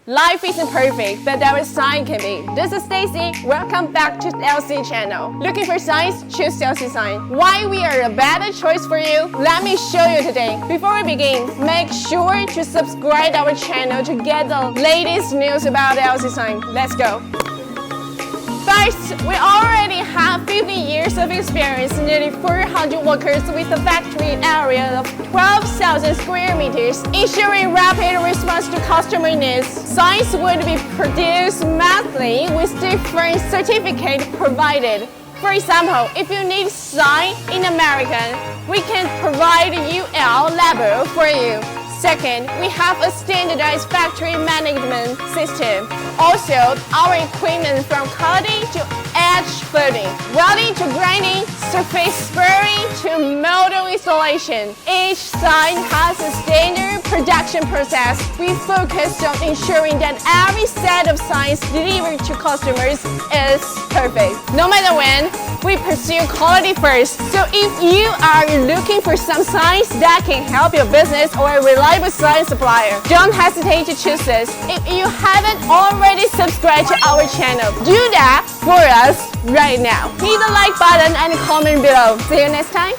Life isn't perfect, but our sign can be. This is Stacy. Welcome back to the LC channel. Looking for signs? Choose LCSIGN. Why we are a better choice for you? Let me show you today. Before we begin, make sure to subscribe to our channel to get the latest news about LCSIGN. Let's go. First, we already have 50 years of experience, nearly 400 workers with a factory area of 12,000 square meters, ensuring rapid response to customer needs. Signs would be produced monthly with different certificates provided. For example, if you need sign in American, we can provide UL label for you. Second, we have a standardized factory management system. Also, our equipment from cutting to edge footing, welding to grinding, surface spraying to model installation. Each sign has a standard production process. We focus on ensuring that every set of signs delivered to customers is perfect. No matter when, we pursue quality first. So if you are looking for some signs that can help your business or a reliable sign supplier, don't hesitate to choose us. If you haven't already subscribed to our channel, do that for us right now. Hit the like button and comment below. See you next time.